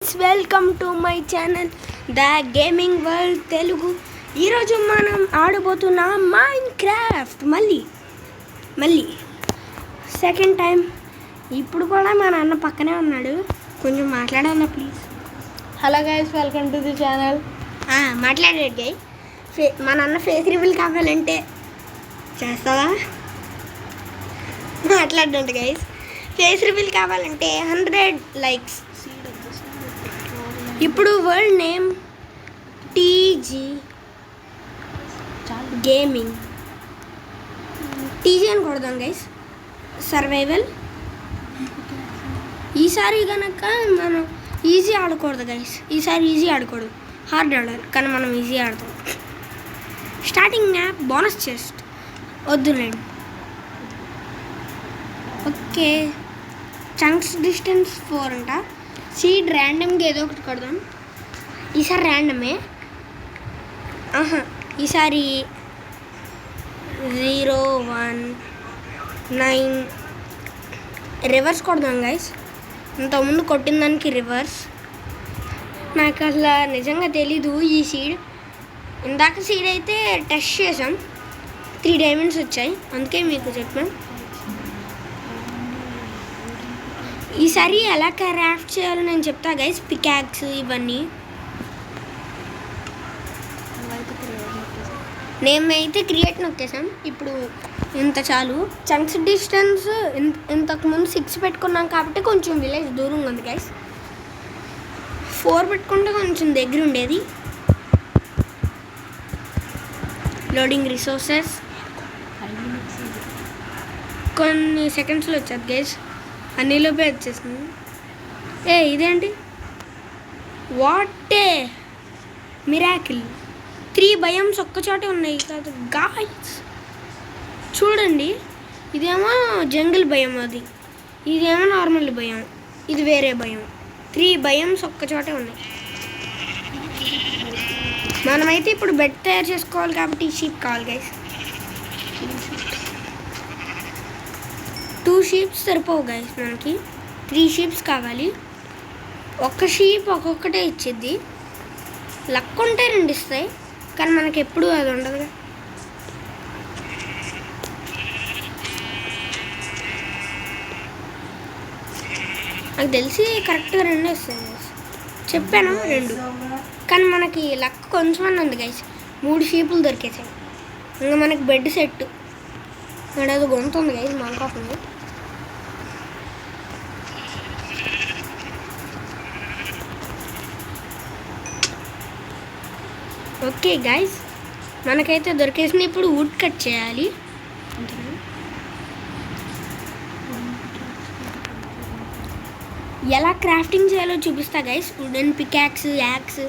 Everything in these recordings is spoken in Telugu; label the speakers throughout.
Speaker 1: Friends, welcome to my channel the gaming world Telugu. ఈరోజు మనం ఆడబోతున్నాం మైన్ క్రాఫ్ట్. మళ్ళీ సెకండ్ టైం. ఇప్పుడు కూడా మా నాన్న పక్కనే ఉన్నాడు, కొంచెం మాట్లాడాలన్నా please.
Speaker 2: Hello guys, welcome to the channel.
Speaker 1: మాట్లాడాడు గై. మా నాన్న ఫేస్ రివీల్ కావాలంటే చేస్తావా? మాట్లాడండి గైస్. ఫేస్ రివీల్ కావాలంటే 100 లైక్స్. ఇప్పుడు world name TG gaming. TG అని కొడదాం గైస్. సర్వైవల్. ఈసారి కనుక మనం ఈజీ ఆడకూడదు గైస్. ఈసారి ఈజీ ఆడకూడదు, హార్డ్ ఆడాలి. కానీ మనం ఈజీ ఆడతాం. స్టార్టింగ్ మ్యాప్ బోనస్ చెస్ట్ వద్దులేండి. ఓకే, చంక్స్ డిస్టెన్స్ 4 అంట. సీడ్ ర్యాండమ్గా ఏదో ఒకటి కొడదాం. ఈసారి ర్యాండమే. ఈసారి 0 1 9 రివర్స్ కొడదాం గైస్. ఇంతకుముందు కొట్టిన దానికి రివర్స్. నాకు అసలు నిజంగా తెలీదు ఈ సీడ్. ఇందాక సీడ్ అయితే టెస్ట్ చేసాం, 3 డైమండ్స్ వచ్చాయి, అందుకే మీకు చెప్పాను. ఈసారి ఎలా క్రాఫ్ట్ చేయాలో నేను చెప్తా గైస్. పికాక్స్ ఇవన్నీ. నేమైతే క్రియేట్ నొక్కేసాం. ఇప్పుడు ఇంత చాలు. చంక్స్ డిస్టెన్స్ ఇంతకుముందు 6 పెట్టుకున్నాం కాబట్టి కొంచెం విలేజ్ దూరంగా ఉంది గైస్. 4 పెట్టుకుంటే కొంచెం దగ్గర ఉండేది. లోడింగ్ రిసోర్సెస్ కొన్ని సెకండ్స్లో వచ్చేది గైస్. అన్నిలోపే వచ్చేసింది. ఇదేంటి? What a miracle. 3 బయమ్స్ ఒక్కచోటే ఉన్నాయి కాదు గాయ్స్. చూడండి, ఇదేమో జంగిల్ భయం, ఇదేమో నార్మల్ భయం, ఇది వేరే భయం. 3 బయమ్స్ ఒక్కచోటే ఉన్నాయి. మనమైతే ఇప్పుడు బెడ్ తయారు చేసుకోవాలి కాబట్టి షీప్ కావాలి గైస్. 2 షీప్స్ సరిపోవు గైస్, మనకి 3 షీప్స్ కావాలి. ఒక్క షీప్ ఒక్కొక్కటే ఇచ్చిద్ది. లక్ ఉంటే 2 ఇస్తాయి, కానీ మనకి ఎప్పుడు అది ఉండదు. నాకు తెలిసి కరెక్ట్గా 2 ఇస్తాయి గైస్. చెప్పాను 2, కానీ మనకి లక్ కొంచెం ఉంది గైస్. 3 షీపులు దొరికేసాయి. ఇంకా మనకి బెడ్ సెట్. అది గొంతుంది గైస్, మాకోసం. ఓకే గైస్, మనకైతే దొరికేసింది. ఇప్పుడు వుడ్ కట్ చేయాలి. ఎలా క్రాఫ్టింగ్ చేయాలో చూపిస్తా గైస్. Wooden peacocks, axe.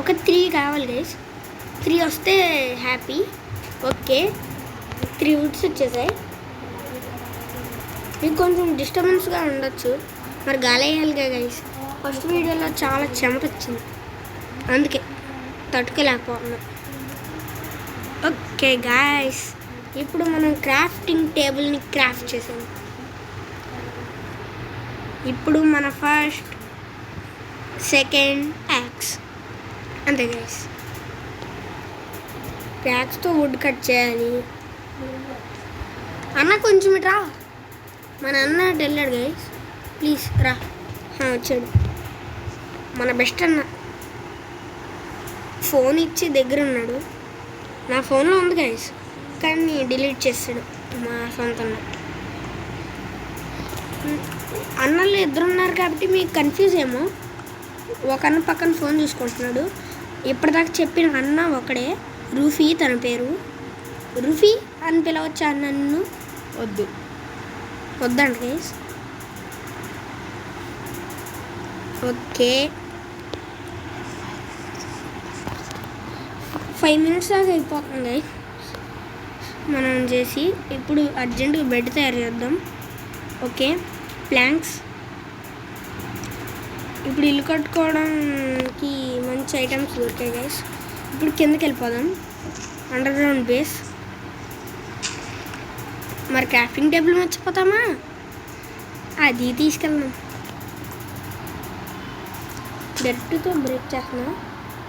Speaker 1: ఒక 3 కావాలి గైస్. 3 వస్తే హ్యాపీ. ఓకే, 3 వుడ్స్ వచ్చేసాయి. మీకు కొంచెం డిస్టర్బెన్స్గా ఉండొచ్చు, మరి గాలి వేయాలిగా గైస్. ఫస్ట్ వీడియోలో చాలా చెమట వచ్చింది, అందుకే తట్టుకోలేకపోతున్నాం. ఓకే గాయస్, ఇప్పుడు మనం క్రాఫ్టింగ్ టేబుల్ని క్రాఫ్ట్ చేసాం. ఇప్పుడు మన ఫస్ట్ సెకండ్ యాక్స్ అంతే గైస్. యాక్స్తో వుడ్ కట్ చేయాలి. అన్న కొంచెం ఇటు రా. మన అన్న వెళ్ళాడు గైస్, ప్లీజ్ రా. వచ్చాడు మన బెస్ట్ అన్న. ఫోన్ ఇచ్చి దగ్గర ఉన్నాడు. నా ఫోన్లో ఉంది గైస్, కానీ డిలీట్ చేస్తాడు మా సొంత అన్న. అన్నలు 2 ఉన్నారు కాబట్టి మీకు కన్ఫ్యూజ్ ఏమో. ఒక అన్న పక్కన ఫోన్ చూసుకుంటున్నాడు. ఇప్పటిదాకా చెప్పిన అన్న ఒకడే, రూఫీ తన పేరు. రూఫీ అని పిలవచ్చా నన్ను? వద్దంట గైస్. ఓకే, 5 minutes దాకా అయిపోతుంది మనం చేసి. ఇప్పుడు అర్జెంటుగా బెడ్ తయారు చేద్దాం. Okay, planks. ఇప్పుడు ఇల్లు కట్టుకోవడానికి మంచి ఐటమ్స్ దొరికాయి గైస్. ఇప్పుడు కిందకి వెళ్ళిపోదాం, అండర్ గ్రౌండ్ బేస్. మరి క్రాఫ్టింగ్ టేబుల్ మర్చిపోతామా? అది తీసుకెళ్దాం. డైరెక్ట్తో బ్రేక్ చేస్తున్నా.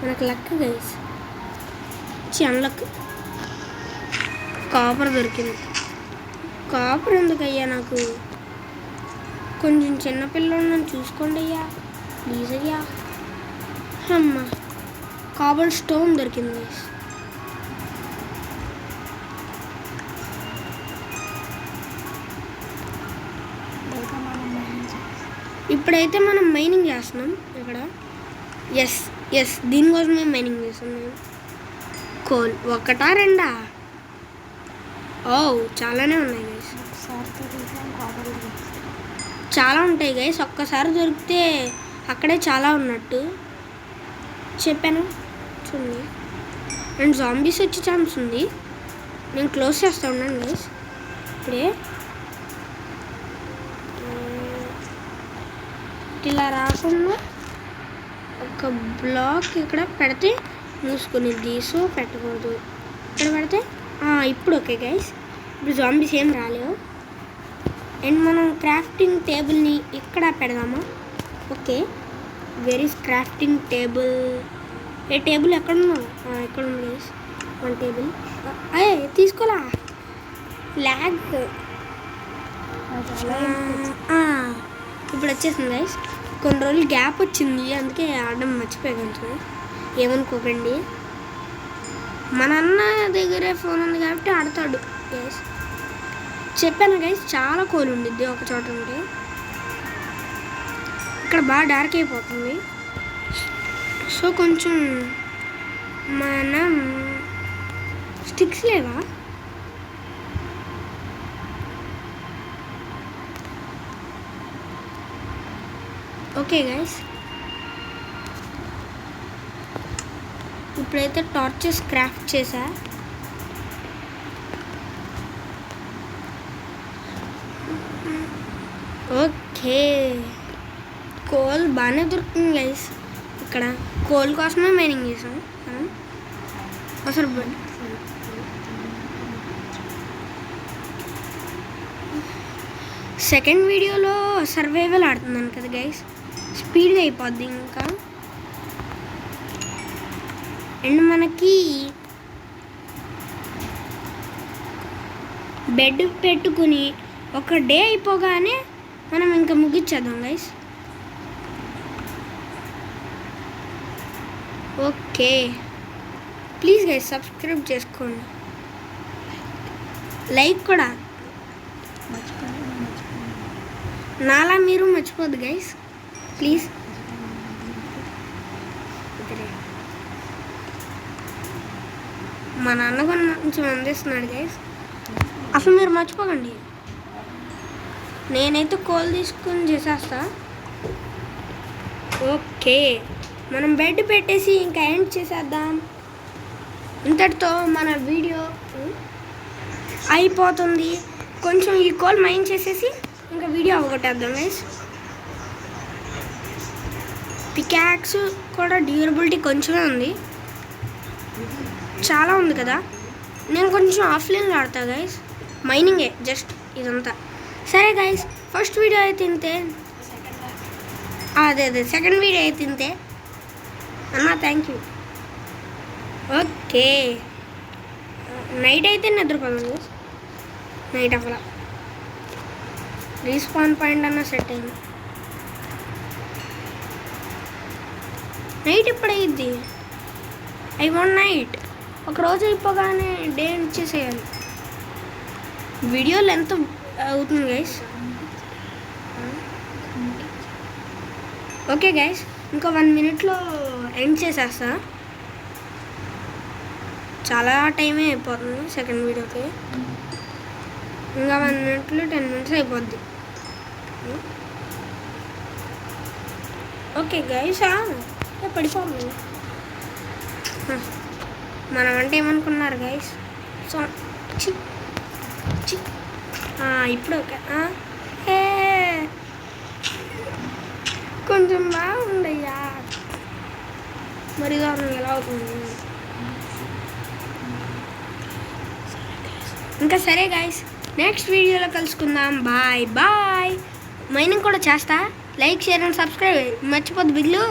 Speaker 1: మనకు లక్ గైస్, అన్లక్. కాపర్ దొరికింది. కాపర్ ఎందుకయ్యా నాకు? కొంచెం చిన్నపిల్లలను చూసుకోండి అయ్యా, ప్లీజ్ అయ్యా. అమ్మ, కాబల్ స్టోన్ దొరికింది గైస్. ఇప్పుడైతే మనం మైనింగ్ చేస్తున్నాం ఇక్కడ. ఎస్ దీనికోసమే మైనింగ్ చేస్తున్నాం. కోల్ ఒకటా రెండా? ఓ చాలానే ఉన్నాయి గైస్. చాలా ఉంటాయి గైస్. ఒక్కసారి దొరికితే అక్కడే చాలా ఉన్నట్టు చెప్పాను చూడండి. అండ్ జాంబీస్ వచ్చే ఛాన్స్ ఉంది. నేను క్లోజ్ చేస్తా ఉన్నాను గైస్. ఇప్పుడే ఇలా రాకుండా ఒక బ్లాక్ ఇక్కడ పెడితే మూసుకునిద్ది, సో పెట్టకూడదు. ఇక్కడ పెడితే ఇప్పుడు ఓకే గైస్. ఇప్పుడు జాంబీస్ ఏం రాలేవు. అండ్ మనం క్రాఫ్టింగ్ టేబుల్ని ఇక్కడ పెడదామా? Okay, where is crafting table? ఏ టేబుల్ ఎక్కడ ఉన్నా? ఎక్కడ ఉంది గైస్? One table. తీసుకోలా, ల్యాగ్. ఇప్పుడు వచ్చేసింది గైస్. కొన్ని రోజులు గ్యాప్ వచ్చింది, అందుకే ఆడడం మర్చిపోయాను కొంచెం, ఏమనుకోకండి. మన అన్న దగ్గరే ఫోన్ ఉంది కాబట్టి ఆడతాడు గైస్. చెప్పాను గైస్, చాలా కోల్ ఉండిద్ది ఒక చోట ఉంటే. ఇక్కడ బాగా డార్క్ అయిపోతుంది, సో కొంచెం మనం స్టిక్స్ లేవా? ఓకే గైస్, ఇప్పుడైతే టార్చెస్ క్రాఫ్ట్ చేసా. ఓకే, కోల్ బాగానే దొరుకుతుంది గైస్. ఇక్కడ కోల్ కోసమే మైనింగ్ చేసాం అసలు. సెకండ్ వీడియోలో సర్వైవల్ ఆడుతున్నాను కదా గైస్, స్పీడ్గా అయిపోద్ది ఇంకా. అండ్ మనకి బెడ్ పెట్టుకుని ఒక డే అయిపోగానే మనం ఇంకా ముగించేద్దాం guys. Okay, please guys subscribe చేసుకోండి, లైక్ కూడా. నాలా మీరు మర్చిపోద్దు గైస్, ప్లీజ్. మా నాన్న కొంచెం అందిస్తున్నాడు గైస్, అసలు మీరు మర్చిపోకండి. నేనైతే కోల్ తీసుకుని చేసేస్తా. ఓకే, మనం బెడ్ పెట్టేసి ఇంకా ఎండ్ చేసేద్దాం. ఇంతటితో మన వీడియో అయిపోతుంది. కొంచెం ఈ కోల్ మైన్ చేసేసి ఇంకా వీడియో అవగొట్టేద్దాం గైస్. పికాక్స్ కూడా డ్యూరబిలిటీ కొంచెమే ఉంది, చాలా ఉంది కదా. నేను కొంచెం ఆఫ్లైన్లో ఆడతా గైస్, మైనింగే జస్ట్ ఇదంతా. సరే గైస్, ఫస్ట్ వీడియో అయితే ఇంతే. అదే సెకండ్ వీడియో అయితే ఇంతే అన్న, థ్యాంక్ యూ. ఓకే, నైట్ అయితే నిద్రపోదాం. నైట్ అవ్వాల, రీస్పాన్ పాయింట్ అన్న సెట్ అయింది. నైట్ ఎప్పుడు అయ్యిద్ది? I want night. ఒకరోజు అయిపోగానే డే ఇచ్చేసేయాలి. వీడియో లెంత్ అవుతుంది గైస్. ఓకే గైస్, ఇంకా 1 minute ఎండ్ చేసేస్తా. చాలా టైమే అయిపోతుంది సెకండ్ వీడియోకి. ఇంకా 1 minute 10 minutes అయిపోద్ది. ఓకే గైస్, పడిపోతుంది. మనం అంటే ఏమనుకున్నారు గైస్? సో ఇప్పుడు ఓకే. కొంచెం బాగుండయ్యా, మరి దారుణం ఎలా అవుతుంది ఇంకా. సరే గైస్, నెక్స్ట్ వీడియోలో కలుసుకుందాం. Bye bye. మైనింగ్ కూడా చేస్తా. లైక్, షేర్ అండ్ సబ్స్క్రైబ్ మర్చిపోద్దు బిగ్లు.